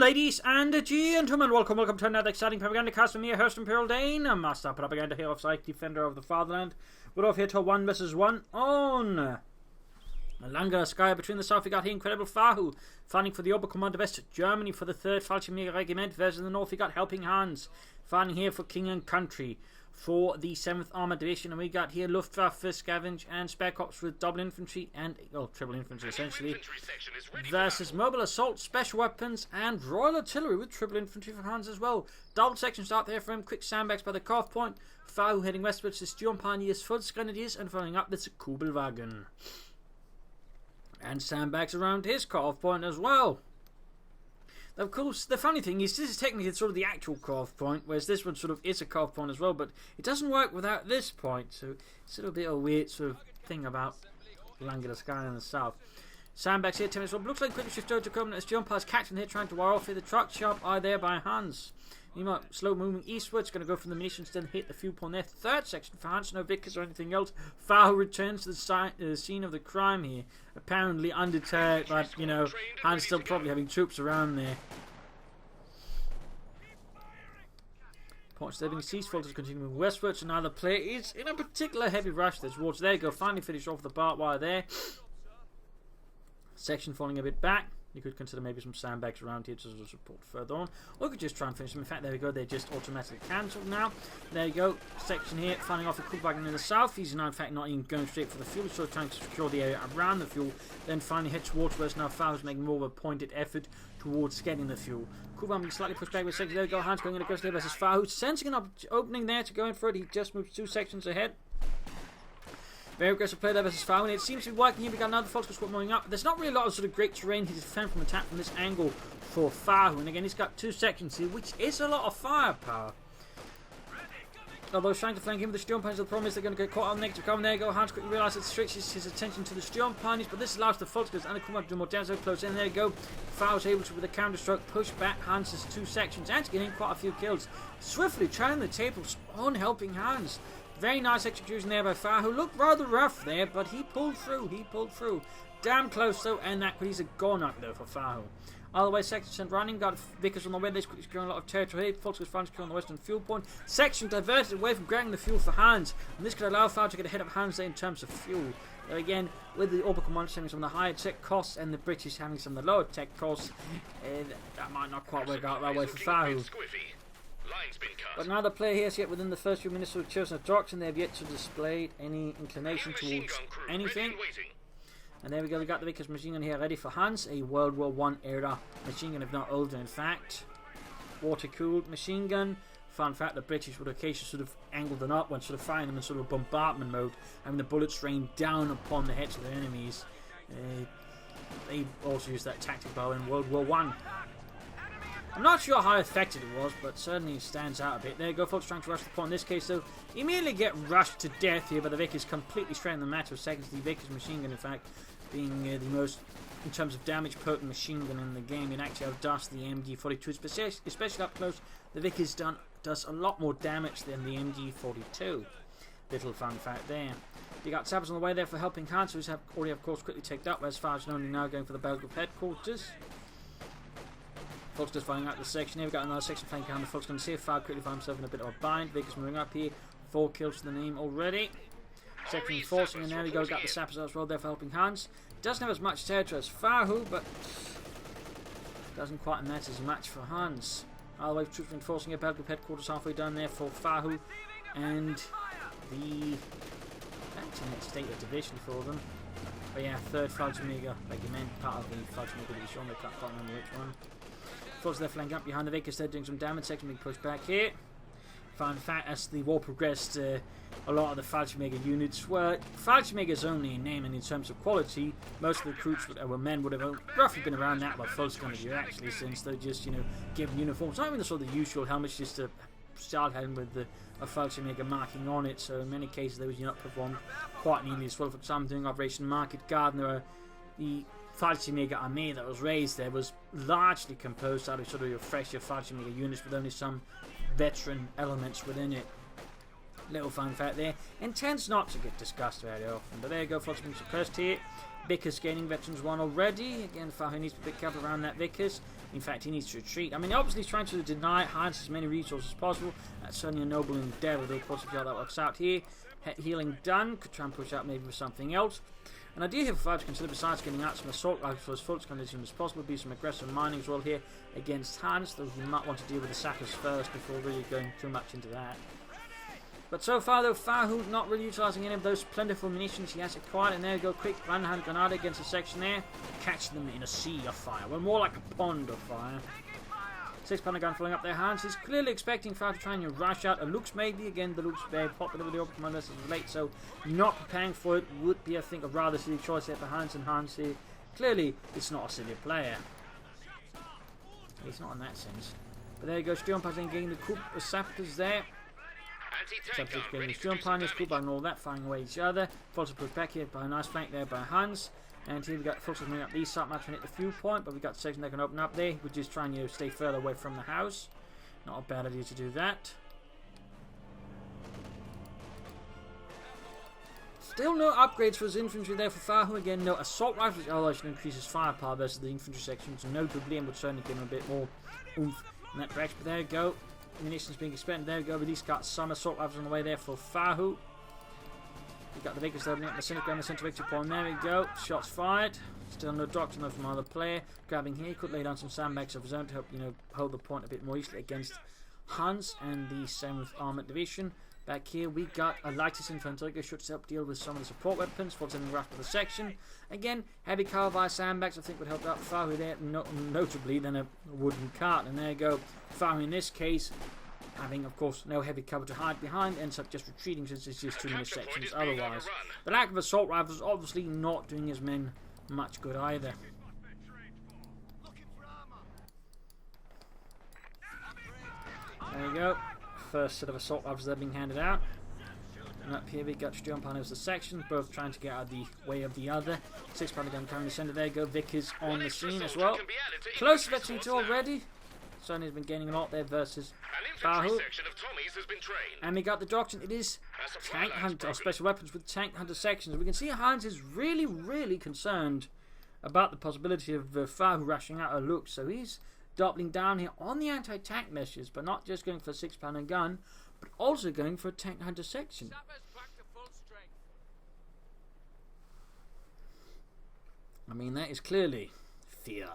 Ladies and gentlemen, welcome to another exciting Propagandacast with me, your host, Imperial Dane, a master propaganda hero of Psych, defender of the fatherland. We're off here to 1 vs 1 on Langer Sky. Between the south, we got here incredible Fahu, fighting for the Oberkommando West Germany for the 3rd Fallschirmjäger Regiment, versus in the north, we got Helpinghans, fighting here for King and Country for the 7th Armoured Division, and we got here Luftwaffe, Scavenge, and Spare Corps with double infantry and, triple infantry essentially, versus Mobile Assault, Special Weapons, and Royal Artillery with triple infantry for Hans as well. Double sections out there for him, quick sandbags by the CoH point, Fahu heading westwards to Sturmpioneers, Volksgrenadiers, and following up this Kubelwagen. And sandbags around his CoH point as well. Of course, the funny thing is, this is technically sort of the actual CoH point, whereas this one sort of is a CoH point as well, but it doesn't work without this point, so it's a little bit of a weird sort of thing about Langer Sky in the south. Sandbags here, 10 minutes well, looks like quickly shift over to Covenant as John Pass catching here, trying to wire off here the truck, sharp eye there by Hans. Meanwhile, slow moving eastwards, going to go from the munitions, then hit the fuel point there. 3rd section for Hans, no Vickers or anything else. Fahu returns to the scene of the crime here, apparently undeterred, but, you know, Hans still probably having troops around there. Point stepping cease, Fulters continuing westwards, and now the player is in a particular heavy rush towards there. Go finally finish off the barbed wire there. Section falling a bit back. You could consider maybe some sandbags around here to support further on. Or you could just try and finish them. In fact, there we go. They're just automatically cancelled now. There you go. Section here, finding off a Kubelwagen in the south. He's now, in fact, not even going straight for the fuel. So trying to secure the area around the fuel. Then finally head towards where now Fahu's making more of a pointed effort towards getting the fuel. Kubelwagen being slightly pushed back with section. There we go. Hans going in aggressively versus Fahu. Sensing an opening there to go in for it. He just moves 2 sections ahead. Very aggressive play there versus Fahu, and it seems to be working here. We got another Volkswagen squad moving up. There's not really a lot of sort of great terrain to defend from attack from this angle for Fahu, and again he's got 2 sections here, which is a lot of firepower. Although he's trying to flank him with the Sturmpioneers, the problem is they're going to get caught on negative cover. There you go. Hans quickly realises it switches his attention to the Sturmpioneers, but this allows the Volkswagen and the Kumar to do more damage. So close in. There you go. Fahu's able to, with a counter stroke, push back Hans's 2 sections and to get in quite a few kills. Swiftly turning the tables on Helpinghans. Very nice execution there by Fahu. Looked rather rough there, but he pulled through. Damn close though, and that he's a goal knock though for Fahu. All the way, section running. Got Vickers on the way. They're quickly securing a lot of territory here. Volkswagen's France on the western fuel point. Section diverted away from grabbing the fuel for Hans, and this could allow Fahu to get ahead of Hans there in terms of fuel. Though again, with the Oberkommando having some of the higher tech costs and the British having some of the lower tech costs, that might not quite work out that way for Fahu. But now the player here is yet within the first few minutes of chosen docks, and they have yet to display any inclination towards anything. And there we go, we got the Vickers machine gun here ready for Hans, a World War I era machine gun, if not older in fact. Water-cooled machine gun. Fun fact, the British would occasionally sort of angle them up when sort of firing them in sort of bombardment mode, having the bullets rain down upon the heads of their enemies. They also used that tactic bow in World War I. I'm not sure how effective it was, but certainly stands out a bit. There you go, folks, trying to rush the point. In this case, though, immediately get rushed to death here by the Vickers, completely straight in the matter of seconds. The Vickers machine gun, in fact, being the most, in terms of damage, potent machine gun in the game. It actually outdoes the MG42, especially up close. The Vickers does a lot more damage than the MG42. Little fun fact there. You got Sappers on the way there for Helpinghans, who's already, of course, quickly taken up, as far as only now going for the Battle Group headquarters. Folks just finding out the section here. We've got another section flanking behind the Folks. Going to see if Fahu quickly find himself in a bit of a bind. Vickers moving up here. 4 kills to the name already. Section forcing, and there we go. Got the Sappers as well there for Helpinghans. Doesn't have as much territory as Fahu, but doesn't quite matter as much for Hans. All the way troops reinforcing a Battle Group headquarters halfway down there for Fahu, and the next state of division for them. But yeah, 3rd Fallschirmjäger Regiment, part of the Fallschirmjäger division. I can't remember which one. Force they're flanking up behind the Vickers, they're doing some damage. Section being pushed back here. Fun fact, as the war progressed, a lot of the Fallschirmjäger units were Fallschirmjägers only in name, and in terms of quality, most of the recruits were men would have roughly been around that by Volksgrenadier actually, since they're just, you know, given uniforms. Not even the sort of the usual helmets, just a style helmet with a Fallschirmjäger marking on it. So in many cases, they were not performed quite neatly as well. For example, during Operation Market Garden, the Fallschirmjäger army that was raised there was largely composed out of sort of your fresher Fallschirmjäger units with only some veteran elements within it. Little fun fact there, and tends not to get discussed very often. But there you go, Fox being suppressed here. Vickers gaining veterans 1 already. Again, Fahu needs to be careful around that Vickers. In fact, he needs to retreat. I mean, obviously he's trying to deny Hans as many resources as possible. That's certainly a noble endeavour, though, of course, if that works out here. Healing done. Could try and push out maybe with something else. An idea here for Fahu to consider, besides getting out some assault rifles for as full condition as possible, be some aggressive mining as well here against Hans, though you might want to deal with the sappers first before really going too much into that. But so far though, Fahu not really utilising any of those plentiful munitions he has acquired, and there we go, quick one-hand grenade against the section there, catch them in a sea of fire, well more like a pond of fire. 6-pounder gun falling up their hands. He's clearly expecting Fahu to try and rush out a Lux maybe. Again, the Lux very popular with the Open Command versus late, so not preparing for it would be, I think, a rather silly choice there for Hans, and Hans here, clearly, it's not a silly player. He's not in that sense. But there you go, Sturmpanzer getting the coup of Sappers there. Sappers getting the Sturmpanners, Kuba and all that, firing away each other. Fulton pushed back here by a nice flank there by Hans. And here we got Fulton moving up the east side, trying to hit the fuel point, but we got the section they can open up there. We're just trying to stay further away from the house. Not a bad idea to do that. Still no upgrades for his infantry there for Fahu. Again, no assault rifles, although it should increase his firepower versus the infantry sections notably, and would certainly give him a bit more oomph in that direction. But there you go. Munitions being expended. There we go. But he's got some assault rifles on the way there for Fahu. We've got the Vickers opening up the center, going the center victory point. There we go. Shots fired. Still no doctrine from another player. Grabbing here. Could lay down some sandbags of his own to help, hold the point a bit more easily against Hans and the 7th Armoured Division. Back here we got a lightest infantry should help deal with some of the support weapons for the rest of the section. Again, heavy cover via sandbags I think would help out Fahu there, notably than a wooden cart. And there you go. Fahu in this case, having of course no heavy cover to hide behind, ends up just retreating since it's just too many sections otherwise. The lack of assault rifles obviously not doing his men much good either. There you go. First set of assault rifles that are being handed out. And up here we got Sturmpanners the section, both trying to get out of the way of the other. 6-pounder gun carrying the centre. There you go. Vickers on the scene as well. Close veteran to already. Sonny has been gaining a lot there versus Fahu. And we got the doctrine. It is tank hunter, or special weapons with tank hunter sections. We can see Hans is really, really concerned about the possibility of Fahu rushing out a look. So he's doubling down here on the anti-tank measures, but not just going for a 6-pounder gun, but also going for a tank hunter section. I mean, that is clearly fear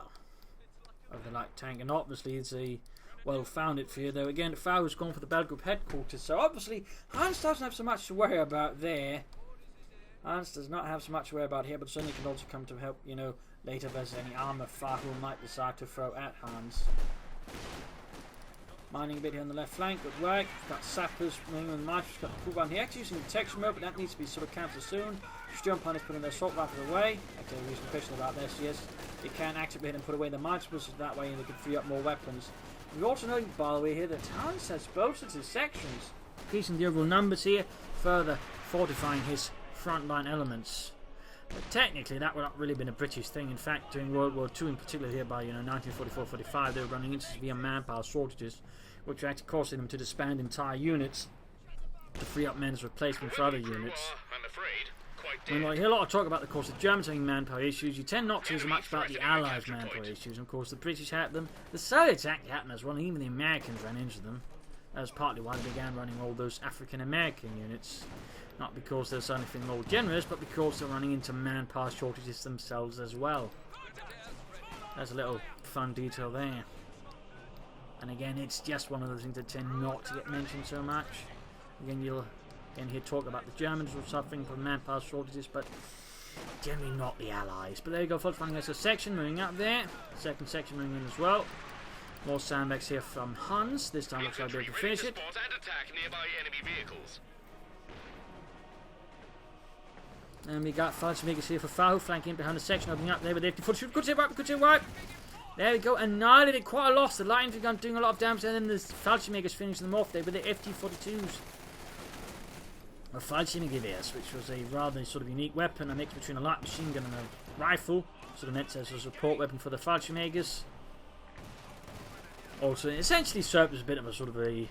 of the light tank, and obviously it's a well-founded fear, though. Again, Fahu's gone for the battle group headquarters, so obviously Hans doesn't have so much to worry about there. Hans does not have so much to worry about here, but certainly can also come to help, later versus any armor Fahu might decide to throw at Hans. Mining a bit here on the left flank, good work. Got sappers moving on the march. Got the cool one here. Actually using detection mode, but that needs to be sort of cancelled soon. Sturmpanners putting their assault rifles away. Actually, there's a question about this. Yes, they can activate and put away the mine explosives that way, and they can free up more weapons. We also know, by the way, here that Hans has both of his sections, increasing the overall numbers here, further fortifying his frontline elements. But technically, that would not really been a British thing. In fact, during World War II, in particular here by 1944-45, they were running into severe manpower shortages, which were actually causing them to disband entire units to free up men as replacement for other units. When you hear a lot of talk about, of course, the Germans having manpower issues, you tend not to hear so much about the Allies' manpower issues. And of course, the British had them, the Soviets actually had them as well, and even the Americans ran into them. That was partly why they began running all those African-American units. Not because there's anything more generous, but because they're running into manpower shortages themselves as well. There's a little fun detail there. And again, it's just one of those things that tend not to get mentioned so much. Again, you'll hear talk about the Germans were suffering from manpower shortages, but generally not the Allies. But there you go, folks, running as a section, moving up there. Second section moving in as well. More sandbags here from Hans. This time looks like they're able to finish it. And we got Fallschirmjägers here for Fahu, flanking behind the section, opening up there with the FD-40 shoot. Good save, good save, wipe. There we go, annihilated, quite a loss. The light infantry gun doing a lot of damage, and then the Fallschirmjägers finishing them off there with the FD-42s. Or Fallschirmjägers, which was a rather sort of unique weapon, a mix between a light machine gun and a rifle. Sort of meant as a support weapon for the Fallschirmjägers. Also, it essentially served as a bit of a sort of a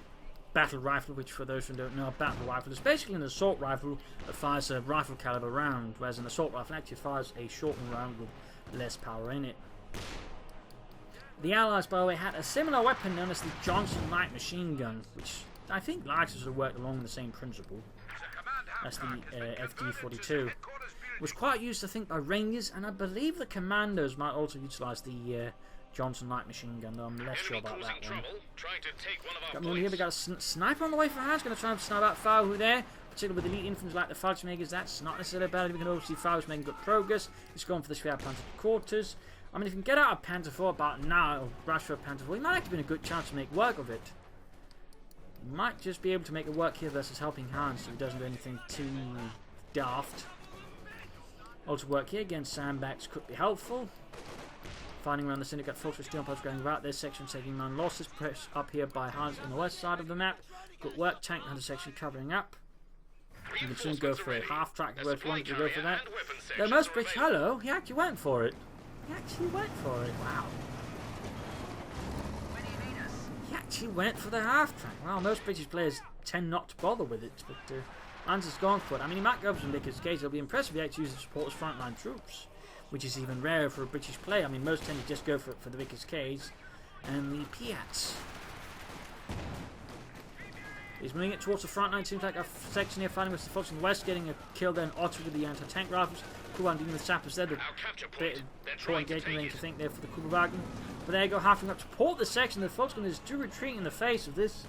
battle rifle, which for those who don't know, a battle rifle is basically an assault rifle that fires a rifle caliber round, whereas an assault rifle actually fires a shortened round with less power in it. The Allies, by the way, had a similar weapon known as the Johnson light machine gun, which I think likely sort of worked along the same principle as the FD-42. Was quite used, I think, by Rangers, and I believe the Commandos might also utilise the Johnson light machine gun, though I'm less sure about that one. Got me here, we got a sniper on the way for Hans, going to try and snipe out Fahu there, particularly with elite infantry like the Fallschirmjägers. That's not necessarily bad. We can also see Fahu's making good progress. He's going for the Schwer Panzer quarters. I mean, if you can get out of Panzer 4 about now, or rush for Panzer 4, he might actually be a good chance to make work of it. He might just be able to make it work here versus Helpinghans, so he doesn't do anything too daft. Also work here against sandbags could be helpful. Finding around the Syndicate fortress, jump posts going about this section, taking man losses. Press up here by Hans on the west side of the map. Good work, tank under section covering up. You can soon go for a half track where he wanted to go for that. The most British, hello, he actually went for it. He actually went for it, wow. He actually went for the half track. Well, most British players tend not to bother with it, but Hans has gone for it. I mean, he might go for some Vickers case. It'll be impressive if he actually uses to support his frontline troops, which is even rarer for a British player. I mean, most tend to just go for the Vickers case and the Piats. He's moving it towards the front line. Seems like a section here fighting with the folks in the west, getting a kill there, Otter with the anti-tank rifles. Kuban dealing with sappers there. The poor engagement range, I think, there for the Kuberwagen. But there you go, halfing up to support this section. The folks going to do retreat in the face of this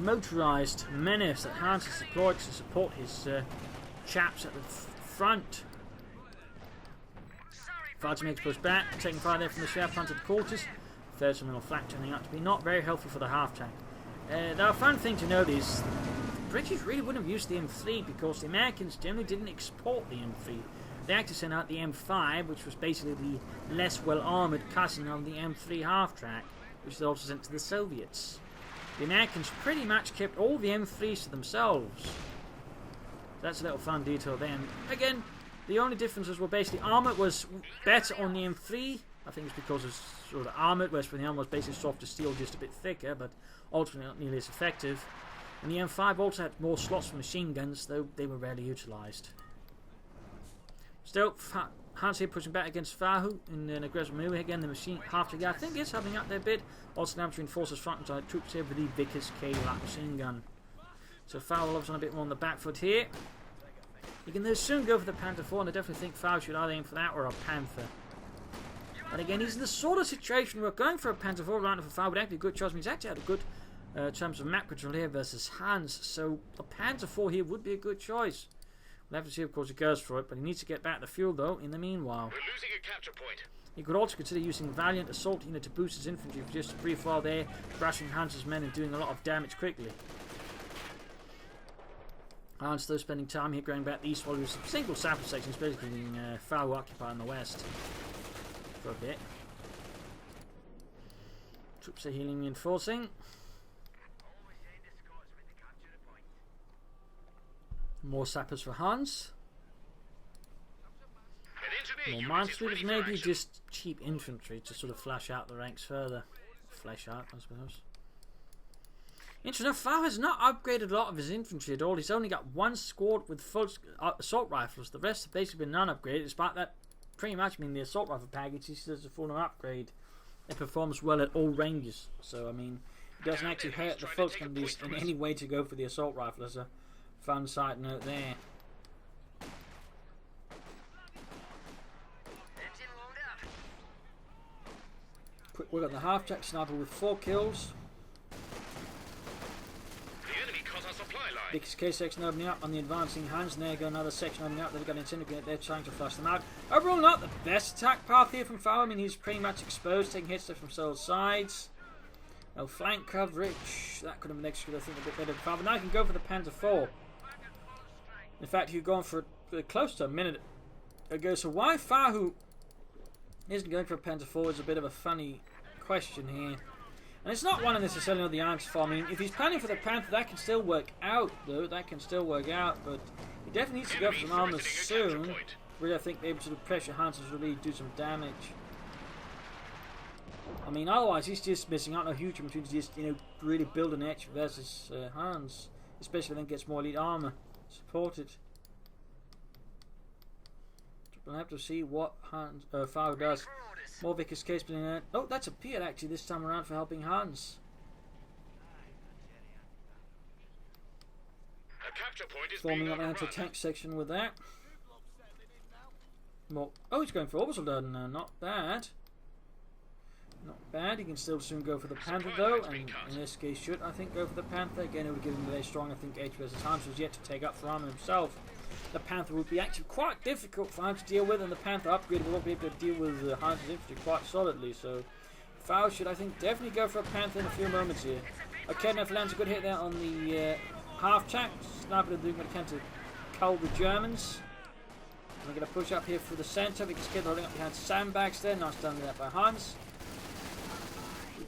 motorised menace that Hans has deployed to support his chaps at the front. Fallschirmjäger makes push back, taking fire there from the Schwer Panzer quarters. Third terminal flak turning out to be not very healthy for the half tank. The fun thing to note is the British really wouldn't have used the M3 because the Americans generally didn't export the M3. They actually sent out the M5, which was basically the less well-armoured cousin of the M3 half-track, which they also sent to the Soviets. The Americans pretty much kept all the M3s to themselves. That's a little fun detail there. And again, the only differences were basically armour was better on the M3. I think it's because it's sort of armoured, whereas the armour was basically softer steel, just a bit thicker, but ultimately not nearly as effective. And the M5 also had more slots for machine guns, though they were rarely utilised. Still, Hans here pushing back against Fahu in an aggressive move. Again, the machine half to go. I think it's helping out their bit. Also now to reinforce his front side troops here with the Vickers K light machine gun. So Fahu loves on a bit more on the back foot here. You can soon go for the Panther 4, and I definitely think Fahu should either aim for that or a Panther. And again, he's in the sort of situation where going for a Panther 4 right now for Fahu would actually be a good choice. I mean, he's actually had a good terms of map control here versus Hans, so a Panther 4 here would be a good choice. We'll have to see, of course, he goes for it, but he needs to get back the fuel, though, in the meanwhile. We're losing a capture point. He could also consider using Valiant Assault Unit to boost his infantry for just a brief while there, brushing Hans's men and doing a lot of damage quickly. Hans, though, spending time here going back east while he was single sapper sections, basically being Fahu occupied in the west for a bit. Troops are healing, reinforcing. More sappers for Hans. More minesweepers, maybe just cheap infantry to sort of flash out the ranks further. Flash out, I suppose. Interesting enough, Fahu has not upgraded a lot of his infantry at all. He's only got one squad with full assault rifles. The rest have basically been non-upgraded. Despite that, pretty much, I mean, the assault rifle package, he does a full upgrade. It performs well at all ranges. So, I mean, it doesn't actually hurt the folks in any way to go for the assault rifle. As a fun side note there. Quick work on the half-track sniper with 4 kills. The enemy cut our supply line. Vickers K section opening up on the advancing Hans, and there go another section opening up. They've got an Incendiary, they're trying to flush them out. Overall, not the best attack path here from Fahu. I mean, he's pretty much exposed, taking hits from several sides. No flank coverage. That could have been executed, I think, a bit better for Fahu. But now he can go for the Panther 4. In fact, he's gone for close to a minute ago. So why Fahu isn't going for a Panther 4 is a bit of a funny question here. And it's not one necessarily of the arms for. I mean, if he's planning for the Panther, that can still work out, though. That can still work out, but he definitely needs to go for some armor soon. Really, I think they're able to pressure Hans to really do some damage. I mean, otherwise, he's just missing out on a huge opportunity to just, really build an edge versus Hans. Especially when he gets more elite armor supported. We'll have to see what Fahu does. More Vickers case being there. Oh, that's appeared actually this time around for Helpinghans. A capture point is Forming being up an overrun. anti-tank section with that. More. Oh, he's going for orbital loading now. Not bad. Not bad. He can still soon go for the Panther though, and in this case should, I think, go for the Panther. Again, it would give him a very strong, I think, H versus Hans was yet to take up for Armin himself. The Panther would be actually quite difficult for Hans to deal with, and the Panther upgrade will not be able to deal with Hans' infantry quite solidly. So, Fahu should, I think, definitely go for a Panther in a few moments here. Okay, now lands a good hit there on the half-track. Sniper doing what he can to cull the Germans. We're going to push up here through the centre because Kid holding up behind sandbags there. Nice done there by Hans.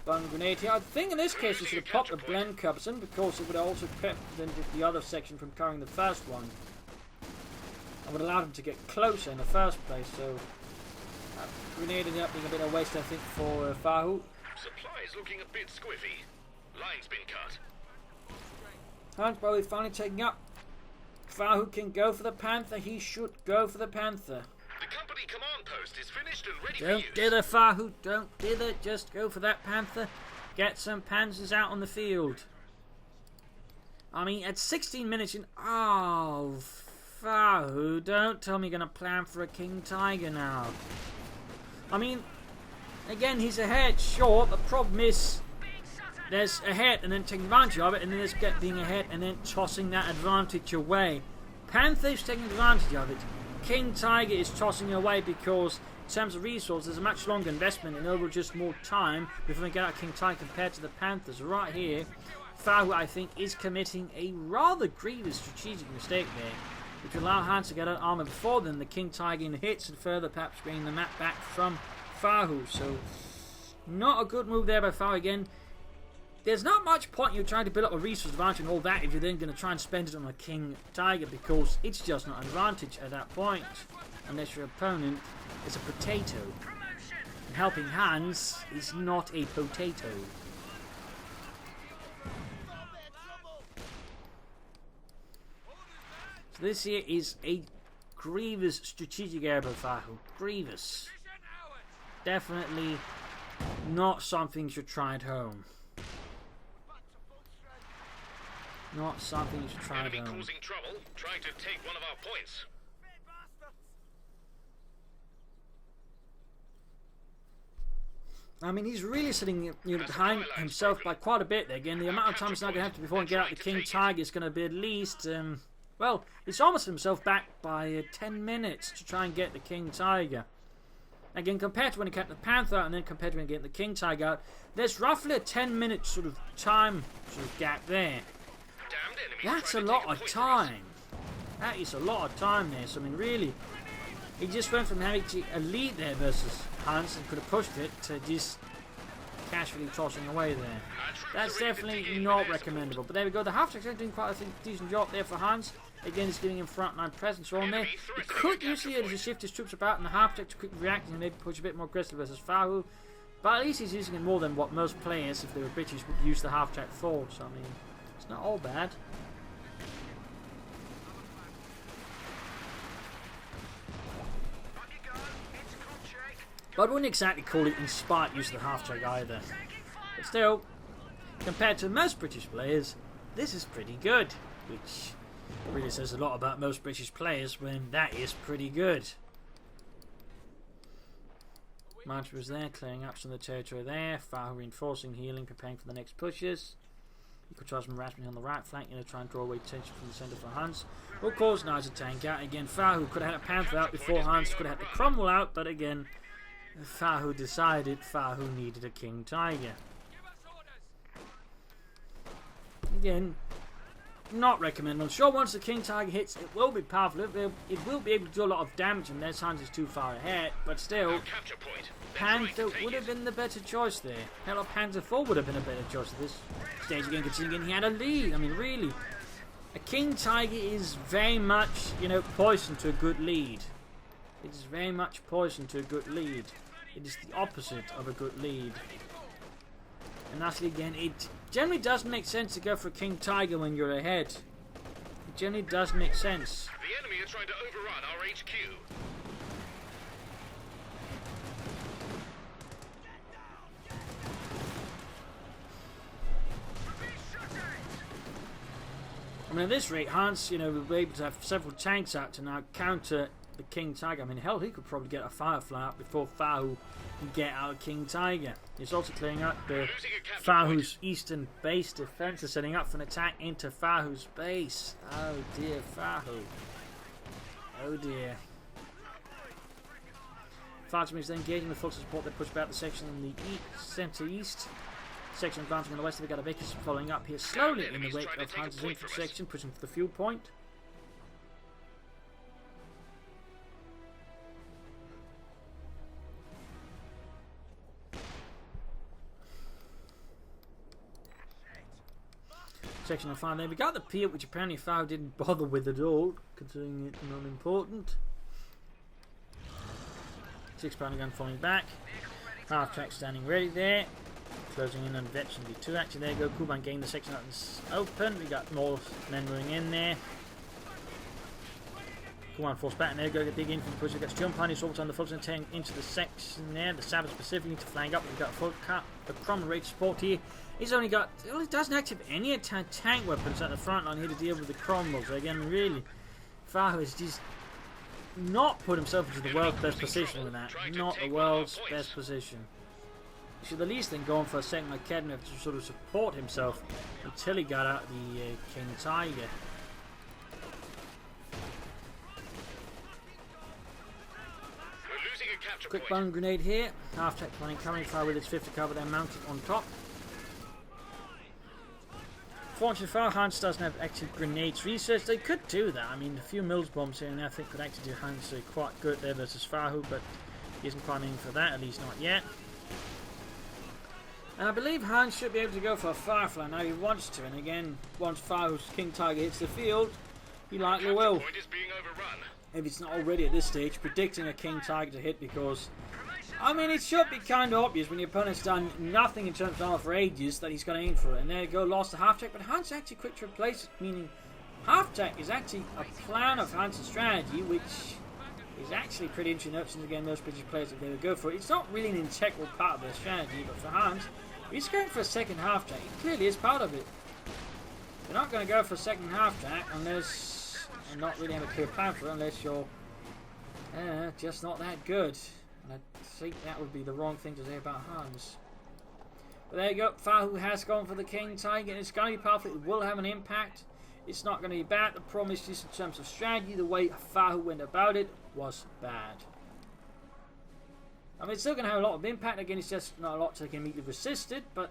Bun grenade here. I think in this case we should have popped the blend Cubson because it would have also prevented the other section from carrying the first one. I would have allowed him to get closer in the first place, so grenade ended up being a bit of a waste, I think, for Fahu. Supplies looking a bit squiffy. Line's been cut. Hans Bowie finally taking up. Fahu can go for the Panther. He should go for the Panther. The company command post is finished and ready Don't for use. dither, Fahu. Don't dither. Just go for that Panther. Get some Panzers out on the field. I mean, at 16 minutes in... Oh, Fahu, don't tell me you're going to plan for a King Tiger now. I mean, again, he's ahead, sure. The problem is there's ahead and then taking advantage of it, and then there's being ahead and then tossing that advantage away. Panther's taking advantage of it. King Tiger is tossing it away because, in terms of resources, there's a much longer investment and over just more time before we get out King Tiger compared to the Panthers. Right here, Fahu, I think, is committing a rather grievous strategic mistake there, which will allow Hans to get out armor before then. The King Tiger in hits and further perhaps bringing the map back from Fahu. So, not a good move there by Fahu again. There's not much point in you trying to build up a resource advantage and all that if you're then going to try and spend it on a King Tiger, because it's just not an advantage at that point unless your opponent is a potato. And Helpinghans is not a potato. So this here is a grievous strategic error by Fahu. Grievous. Definitely not something you should try at home. Not something you should try at Enemy home. causing trouble, trying to take one of our points. I mean, he's really sitting behind himself by quite a bit there. Again, the amount of time he's not going to have to before and get out the King Tiger is going to be at least, well, he's almost himself back by 10 minutes to try and get the King Tiger. Again, compared to when he kept the Panther out and then compared to when he get the King Tiger out, there's roughly a 10-minute sort of time gap there. That's a lot of time. That is a lot of time there. So, I mean, really, he just went from having a lead there versus Hans and could have pushed it to just casually tossing away there. That's definitely not recommendable. But there we go. The half-track's doing quite a decent job there for Hans. Again, he's giving him frontline presence on there. He could use the to shift his troops about in the half-track to quickly react and maybe push a bit more aggressive versus Fahu. But at least he's using it more than what most players, if they were British, would use the half-track for. So, I mean, it's not all bad. But I wouldn't exactly call it inspired use of the half-track either. But still, compared to most British players, this is pretty good. Which really says a lot about most British players when that is pretty good. March was there, clearing up some of the territory there. Fahu reinforcing, healing, preparing for the next pushes. You could try some harassment on the right flank, try and draw away attention from the centre for Hans. Of course, now it's a tank out. Again, Fahu could have had a Panther out before Hans could have had the Cromwell out, but again, Fahu decided Fahu needed a King Tiger. Again, not recommendable. Sure, once the King Tiger hits, it will be powerful. It will be able to do a lot of damage unless Hans is too far ahead, but still, Panther would have been the better choice there. Hell, Panther 4 would have been a better choice at this stage again, considering he had a lead. I mean, really, a King Tiger is very much, poison to a good lead. It is very much poison to a good lead. It is the opposite of a good lead. And lastly, again, it generally doesn't make sense to go for a King Tiger when you're ahead. It generally does make sense. The enemy are trying to overrun our HQ. I mean, at this rate, Hans, you know, will be able to have several tanks out to now counter the King Tiger. I mean, hell, he could probably get a Firefly out before Fahu can get out King Tiger. He's also clearing out the Fahu's eastern base defense, is setting up for an attack into Fahu's base. Oh dear, Fahu. Oh dear. Fahu is then engaging with full support. They push back the section in the centre-east. Section advancing on the west. We've got a Vickers following up here slowly in the wake of Hans' infantry section, pushing for the fuel point. Section of 5 there. We got the Pier, which apparently Fahu didn't bother with at all, considering it non-important. 6-pounder gun falling back. Half track standing ready there. Closing in on Vets and B2 actually. There you go. Kuban getting the section out open. We got more men moving in there. Kuban force back and there you go. The big infantry push. We've got jump on. He's also on the full tank into the section there. The Sabbath specifically to flank up. We've got a full cut. The Cromwell rate support here. He's only got. Well, he doesn't actually have any tank weapons at the front line here to deal with the Cromwells. So again, really, Fahu has just not put himself into the world's best position with that. Not the world's best position. He should at least then go on for a second academy to sort of support himself until he got out the King Tiger. Quick bomb grenade here. Half tech planning coming fire with its 50 cover there mounted on top. Fortunately, Hans doesn't have active grenades research. They could do that. I mean, a few Mills bombs here and there I think could actually do Hans quite good there versus Fahu, but he isn't quite aiming for that, at least not yet. And I believe Hans should be able to go for a Firefly now he wants to, and again, once Fahu's King Tiger hits the field, he likely will. If it's not already at this stage, predicting a King Tiger to hit, because I mean, it should be kind of obvious when your opponent's done nothing in terms of armor for ages that he's going to aim for it. And there you go, lost the half-tech, but Hans actually quick to replace it, meaning half-tech is actually a plan of Hans' strategy, which is actually pretty interesting. Since again, most British players are going to go for it. It's not really an integral part of their strategy, but for Hans, he's going for a second half-tech. It clearly is part of it. You're not going to go for a second half-tech unless, and not really have a clear plan for it, unless you're just not that good. And I think that would be the wrong thing to say about Hans. But there you go. Fahu has gone for the King Tiger. And it's going to be powerful. It will have an impact. It's not going to be bad. The problem is just in terms of strategy, the way Fahu went about it was bad. I mean, it's still going to have a lot of impact. Again, it's just not a lot to immediately resist it. But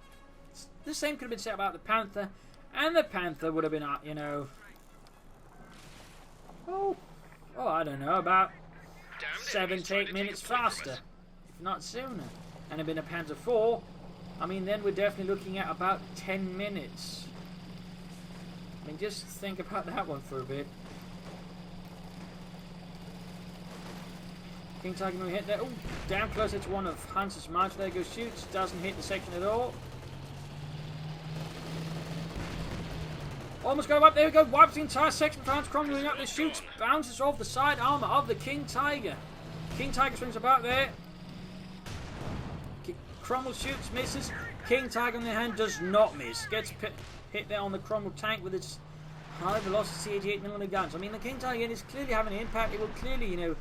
the same could have been said about the Panther. And the Panther would have been, you know... Oh, I don't know, about 7 to 8 minutes faster, if not sooner. And it'd been a Panther 4, I mean, then we're definitely looking at about 10 minutes. I mean, just think about that one for a bit. King Tiger will hit there. Oh, down closer to one of Hans' march. There goes shoots. Doesn't hit the section at all. Almost got him up. There we go. Wipes the entire section. Hans crumbling up. The shoots. Bounces off the side armor of the King Tiger. King Tiger swings about there. Cromwell shoots. Misses. King Tiger on the hand does not miss. Gets hit there on the Cromwell tank with its high velocity 88mm guns. I mean, the King Tiger is clearly having an impact. It will clearly, you know,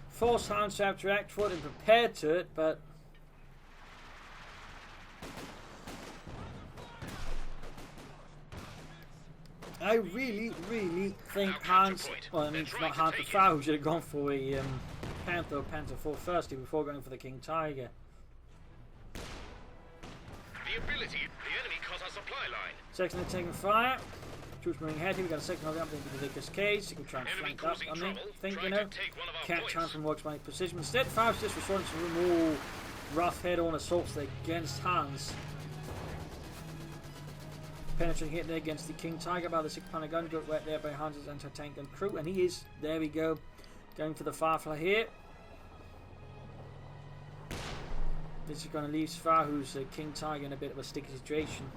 force Hans to have to act for it and prepare to it, but... I really think Hans, well, I mean, it's not Hans, but Fahu should have gone for a Panther or Panther 4 firstly before going for the King Tiger. The ability, the enemy cut our supply line. Section are taking fire. Troops moving ahead here. We've got a second of the up into the Vickers cage. You can try and flank up. I mean, think, you know, can't try and works by position. Instead, Fahu's just resorting to more rough head-on assaults against Hans. Penetrating hit there against the King Tiger by the 6-pounder gun, got right there by Hans' anti-tank gun crew, and he is, there we go, going for the Firefly here. This is going to leave Fahu's King Tiger in a bit of a sticky situation.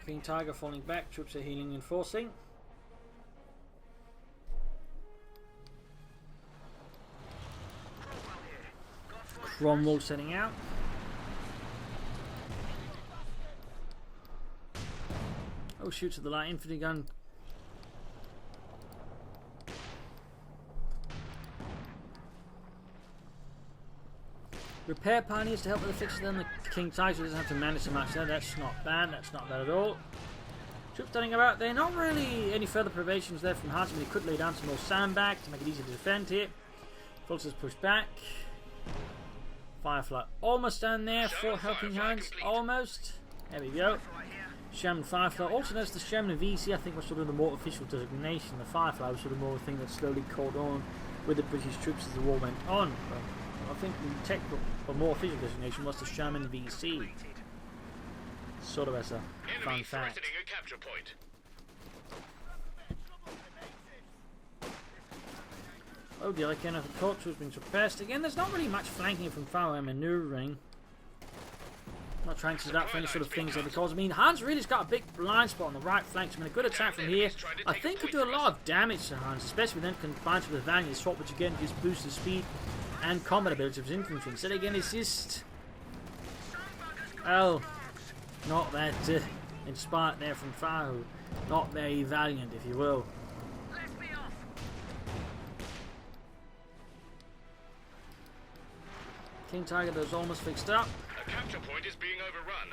King Tiger falling back, troops are healing and forcing. Cromwell setting out. Oh, shoots at the light infantry gun. Repair pioneers to help with the fixes, then the King Tiger doesn't have to manage so much there. That's not bad. That's not bad at all. Troops standing about there. Not really any further privations there from Hans, but he could lay down some more sandbags to make it easier to defend here. Fulton's pushed back. Firefly almost down there for Helpinghans. Almost. There we go. Shaman Firefly. Also known as the Shaman VC, I think was sort of the more official designation. The Firefly was sort of more a thing that slowly caught on with the British troops as the war went on. But I think the technical or more official designation was the Shaman VC. Sort of as a fun fact. A capture point. Oh, the other cannon of the CoH2 has been suppressed. Again, there's not really much flanking from Fahu and maneuvering. Not trying to set up for any sort of things there because, I mean, Hans really's got a big blind spot on the right flank. So, I mean, a good attack from here, I think could do a lot of damage to Hans, especially then combined with the Valiant Assault, which again just boosts the speed and combat ability of his infantry. Instead, again, it's just, well, not that inspired there from Fahu. Not very valiant, if you will. King Tiger was almost fixed up. A capture point is being overrun.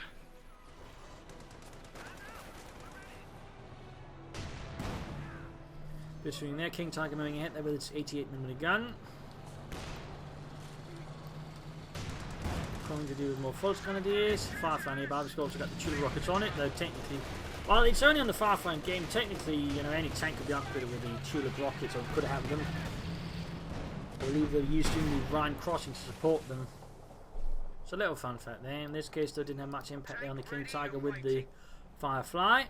Pursuing there, King Tiger moving ahead there with its 88mm gun. Coming to do with more false grenadiers. Firefly nearby, we've also got the Tula rockets on it, though technically, well, it's only on the Firefly game. Technically, you know, any tank could be upgraded with the Tula rockets, or could have them. I believe they're using the Rhine crossing to support them. So a little fun fact there. In this case, though, didn't have much impact there on the King Tiger with the Firefly.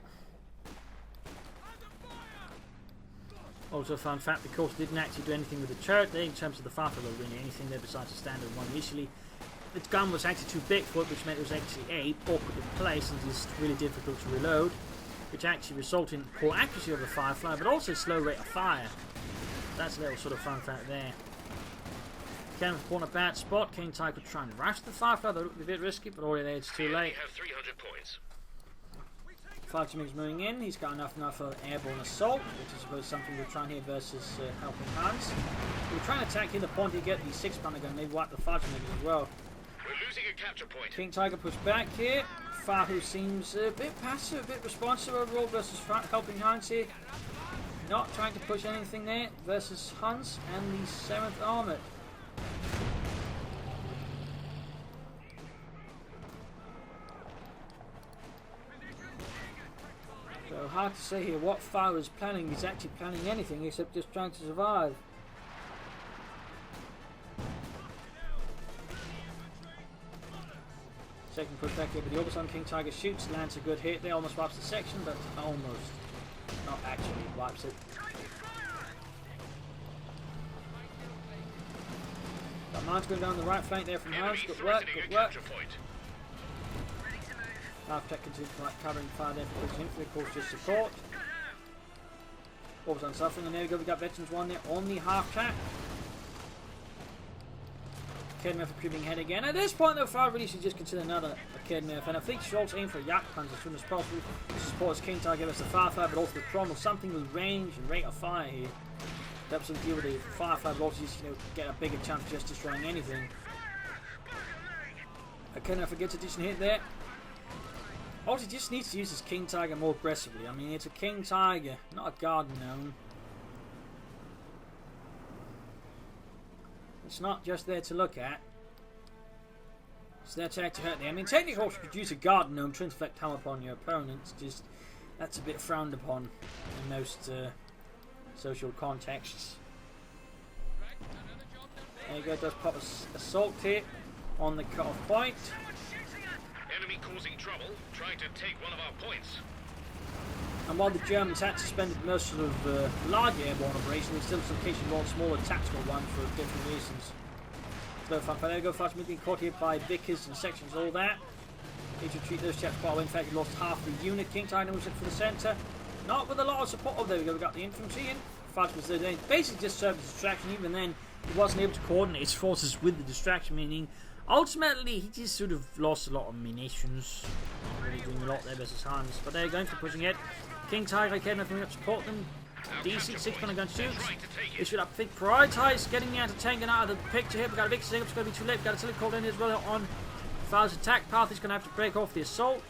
Also a fun fact, the CoH2 didn't actually do anything with the turret there in terms of the Firefly, really anything there besides the standard one initially. The gun was actually too big for it, which meant it was actually awkward in place and just really difficult to reload, which actually resulted in poor accuracy of the Firefly, but also slow rate of fire. That's a little sort of fun fact there. Cannon was in a bad spot. King Tiger could try and rush the Firefly, that would be a bit risky, but already there it's too late. Have 300 points. Fighting's moving in. He's got enough now for airborne assault, which is suppose something we're trying here versus Helpinghans. We're trying to attack here the point to get the 6-pounder gun, maybe wipe the fighting as well. We're losing a capture point. King Tiger pushed back here. Fahu seems a bit passive, a bit responsive overall versus Helpinghans here. Not trying to push anything there versus Hans and the 7th Armoured. So hard to say here what Fahu is planning. He's actually planning anything except just trying to survive. Second push back here, but the Overson King Tiger shoots, lands a good hit there, almost wipes the section, but almost. Not actually wipes it. Got Mines going down the right flank there from Hans. Good work, good work. Half tech continues covering fire there for British infantry, of course, just support. Overson suffering, and there we go, we got Veterans 1 there on the half track. Kedmeth creeping ahead again. At this point, though, Fahu really should just consider another Kedmeth, and I think she also aim for a Yak Panzer as soon as possible to support his King Tiger against the Firefly, but also the Cromwell, something with range and rate of fire here. To help some deal with the Firefly, but also just, you know, get a bigger chance of just destroying anything. Kedmeth gets a decent hit there. Also, just needs to use his King Tiger more aggressively. I mean, it's a King Tiger, not a Garden Gnome. It's not just there to look at. It's there to actually hurt them. I mean, technically, also could use a Garden Gnome to inflict harm upon your opponents. Just that's a bit frowned upon in most social contexts. There you go. Does pop a assault hit on the cut-off point. Enemy causing trouble, trying to take one of our points. And while the Germans had suspended most of large airborne operations, there's still some occasion more smaller tactical ones for different reasons. So far, there we go, fast being caught here by Vickers and sections, all that. Need to treat those chaps quite well. In fact, he lost half the unit. King Tiger was in for the centre. Not with a lot of support. Oh, there we go, we got the infantry in. Fast was basically just served as a distraction. Even then, he wasn't able to coordinate his forces with the distraction, meaning Ultimately, he just sort of lost a lot of munitions. Not really doing a lot there versus Hans. But they're going for pushing it. King Tiger, again, nothing to support them. DC 6 gun gun shoots. They should, I think, prioritize getting the anti-tank out of the picture here. We've got a big thing. It's going to be too late. We've got a silly called in as well on Fahu's attack path. He's going to have to break off the assault.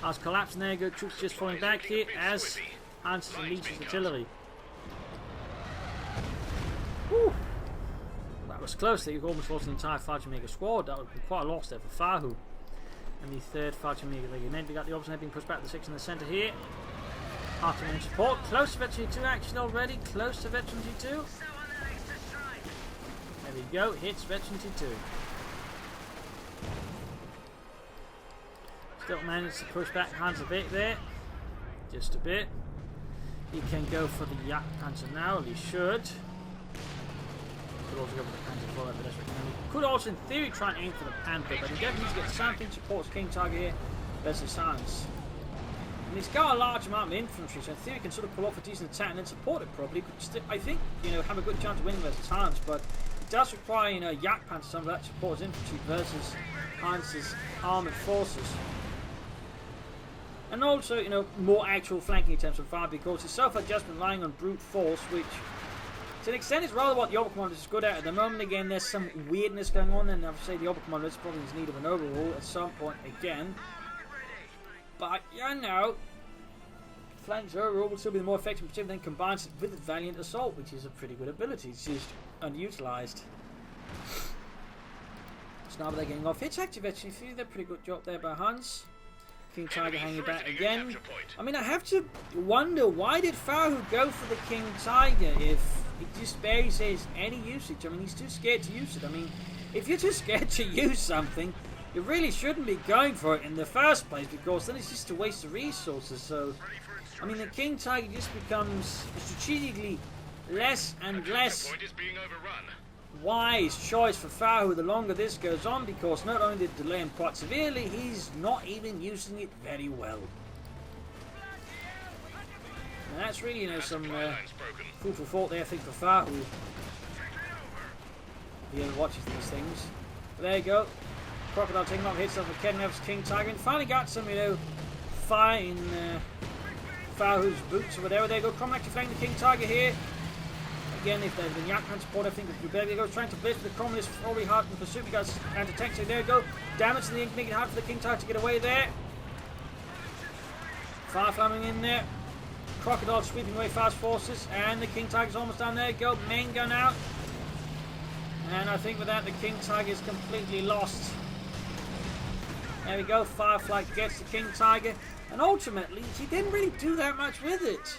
As collapsing there, go troops just falling back here as Hans unleashes artillery. Whew. That was close. They almost lost the entire Fajimega squad. That would have been quite a loss there for Fahu. And the third Fajimega regiment. We got the opposite being pushed back to the 6 in the centre here. Artillery support. Close to Veteran G2 action already. Close to Veteran G2. There we go. Hits Veteran G2. Still managed to push back Hans a bit there. Just a bit. He can go for the Yak Panzer now. He should. Could also go for the Panzer for that, but that's what he could also, in theory, try and aim for the Panther, but he definitely needs to get something supports King Tiger here versus Hans. And he's got a large amount of infantry, so in theory he can sort of pull off a decent attack and then support it properly. Could still, I think, have a good chance of winning versus Hans, but it does require, Yak Panther, some of that supports infantry versus Hans's armoured forces. And also, more actual flanking attempts from Fahu, because his self-adjustment lying on brute force, which to an extent is rather what the Ober Commander is good at the moment. Again, there's some weirdness going on, and I would say the Ober Commander is probably in need of an overhaul at some point again. But, flanks overall will still be the more effective, particularly then combines it with the Valiant Assault, which is a pretty good ability. It's just underutilised. So now they're getting off hits activated. They did a pretty good job there by Hans. King Tiger hanging back again. I mean, I have to wonder, why did Fahu go for the King Tiger if he just barely says any usage? I mean, he's too scared to use it. I mean, if you're too scared to use something, you really shouldn't be going for it in the first place, because then it's just a waste of resources. So, I mean, the King Tiger just becomes strategically less and less wise choice for Fahu the longer this goes on, because not only did it delay him quite severely, he's not even using it very well. And that's really, some food for thought there, I think, for Fahu. He watches these things. But there you go. Crocodile taking off hits off of Kednev's King Tiger, and finally got some, fire in Fahu's boots or whatever. There you go. Cromlech to flank the King Tiger here. Again, if there's been Yakman support, I think the Rebellion goes trying to blitz with the Cromlech. It's probably hard in pursuit because anti-tank. So there you go. Damage to the ink, making it hard for the King Tiger to get away there. Fire flaming in there. Crocodile sweeping away fast forces, and the King Tiger's almost down there. Go, main gun out. And I think with that, the King Tiger is completely lost. There we go. Firefly gets the King Tiger, and ultimately, he didn't really do that much with it.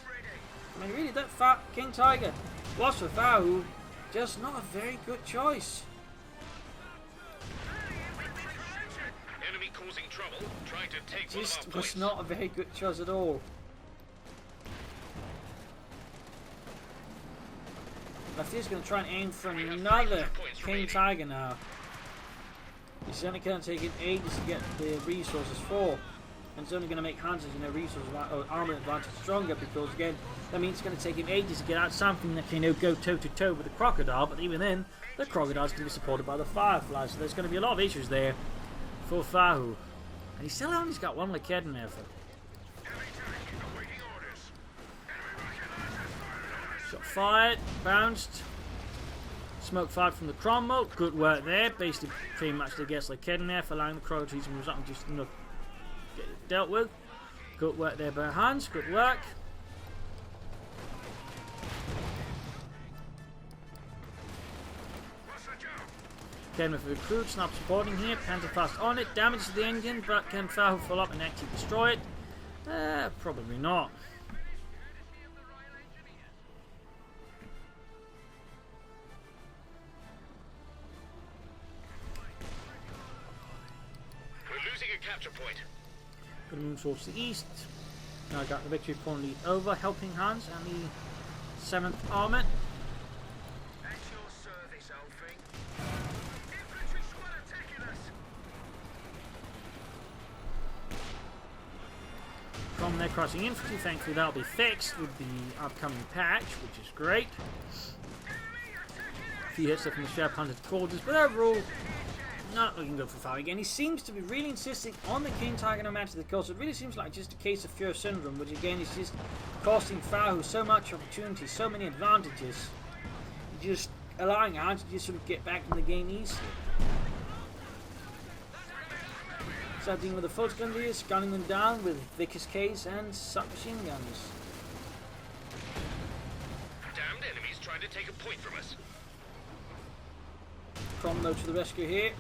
I mean, really, that fat King Tiger was for Fahu just not a very good choice. Enemy causing trouble, trying to take Just was not a very good choice at all. I think he's going to try and aim for another King Tiger now. He's certainly going to take it ages to get the resources for. And it's only going to make Hans' armor advantage stronger, because again, that means it's going to take him ages to get out something that can go toe to toe with the Crocodile. But even then, the Crocodile's going to be supported by the Fireflies, so there's going to be a lot of issues there for Fahu. And he still only's got one Lakeden there for. Shot fired, bounced. Smoke fired from the Cromwell. Good work there. Basically, pretty much the guess Lakeden there for allowing the Crocodiles to move up and just get it dealt with. Good work there by Hans. Good work. Again with the recruits, not supporting here. Panther fast on it. Damage to the engine, but can Fahu follow up and actually destroy it? Probably not. We're losing a capture point. Going to move towards the east. Now I got the victory point lead over Helpinghans and the 7th Armament. At your service, old thing. Infantry squad attacking us. From their crossing infantry, thankfully that'll be fixed with the upcoming patch, which is great. few hits there from the Share Planted quarters, but overall, not looking good for Fahu again. He seems to be really insisting on the King Tiger no matter the cost. It really seems like just a case of Fear Syndrome, which again is just costing Fahu so much opportunity, so many advantages. Just allowing Hans to just sort of get back in the game easily. Starting with the Fultz Grenadiers, gunning them down with Vickers Ks and submachine guns. Damned enemies trying to take a point from us. Cromwell to the rescue here,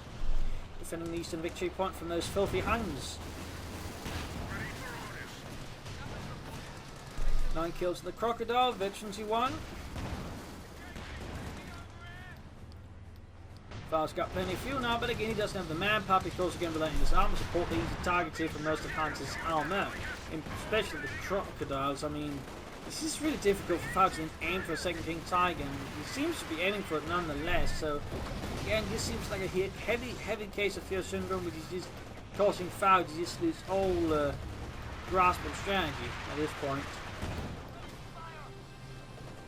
defending the eastern victory point from those filthy Huns. 9 kills to the Crocodile, Veterancy 1. Fahu's got plenty of fuel now, but again he doesn't have the manpower because again without his armor support, he's targeted for most of Hans's armor, especially the Crocodiles. I mean, it's just really difficult for Fahu to aim for a second King Tiger, and he seems to be aiming for it nonetheless. So again, this seems like a heavy case of Fear Syndrome, which is just causing Fahu to just lose all grasp of strategy at this point.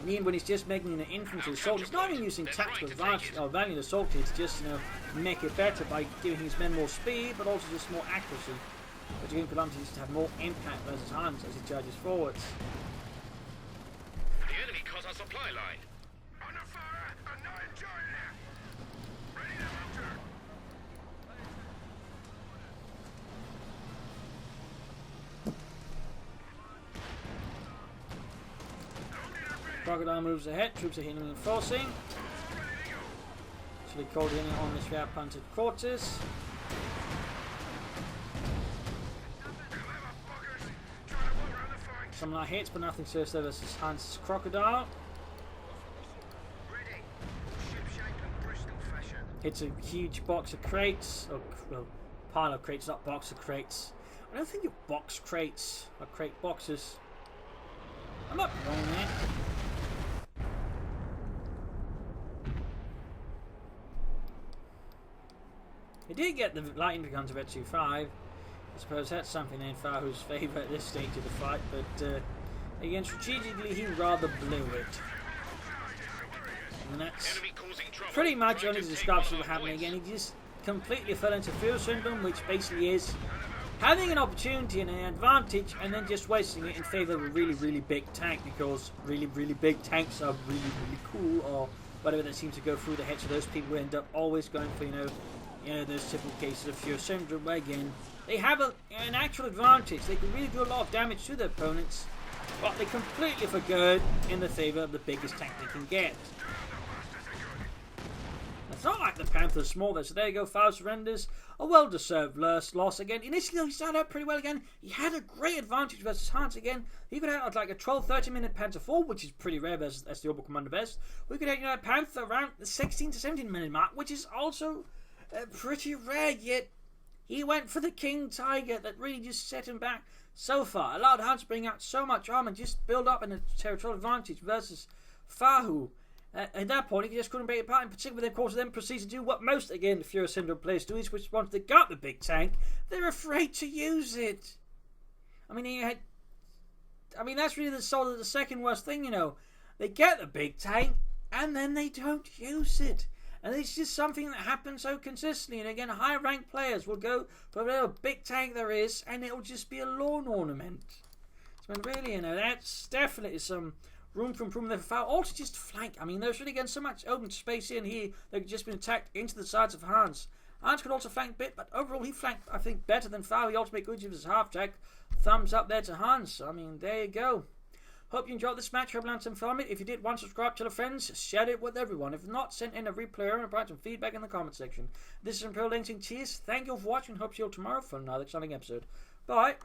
And even when he's just making an infantry assault, he's not even using tactical advantage or value assault kits to just, make it better by giving his men more speed, but also just more accuracy, which again could allow him to have more impact versus Hans as he charges forwards. The enemy cut our supply line. Under fire and not enjoying it. Ready to enter. Crocodile moves ahead, troops are hitting and enforcing. Actually called in on the Share Planted quarters. Some light hits, but nothing serious there versus Hans' Crocodile. It's a huge box of crates, or well, pile of crates, not box of crates. I don't think of box crates or crate boxes. I'm not wrong there. He did get the light infantry guns of Veterancy 5. I suppose that's something in Fahu's favour at this stage of the fight, but again, strategically he rather blew it. And that's pretty much only describes what's happening again. He just completely fell into Fear Syndrome, which basically is having an opportunity and an advantage and then just wasting it in favour of a really big tank, because really big tanks are really cool, or whatever that seems to go through the heads of those people who end up always going for, those typical cases of Fear Syndrome, where again, they have an actual advantage. They can really do a lot of damage to their opponents, but they completely forgo in the favour of the biggest tank they can get. It's not like the Panther's small there, so there you go, Fahu surrenders. A well-deserved loss again. Initially, he started out pretty well again. He had a great advantage versus Hans again. He could have like a 12-13 minute Panther 4, which is pretty rare as the Orbital Commander Best. We could have Panther around the 16 to 17 minute mark, which is also pretty rare, yet he went for the King Tiger that really just set him back so far. Allowed Hans to bring out so much armor and just build up in a territorial advantage versus Fahu. At that point, he just couldn't break it apart. In particular, of course, then proceeds to do what most, again, the Fear Syndrome players do, is which once they got the big tank, they're afraid to use it. I mean, that's really the second worst thing, They get the big tank, and then they don't use it. And it's just something that happens so consistently. And again, higher ranked players will go for whatever big tank there is, and it'll just be a lawn ornament. So really, that's definitely some room for improvement there for Fahu. Also just flank. I mean, there's really, again, so much open space in here that could just been attacked into the sides of Hans. Hans could also flank a bit, but overall he flanked, I think, better than Fahu. He also made good use of his half-track. Thumbs up there to Hans. I mean, there you go. Hope you enjoyed this match. Hope you learned something from it. If you did, subscribe, tell your friends, share it with everyone. If not, send in a replay and provide some feedback in the comment section. This is Imperial Linking. Cheers. Thank you for watching. Hope to see you all tomorrow for another exciting episode. Bye.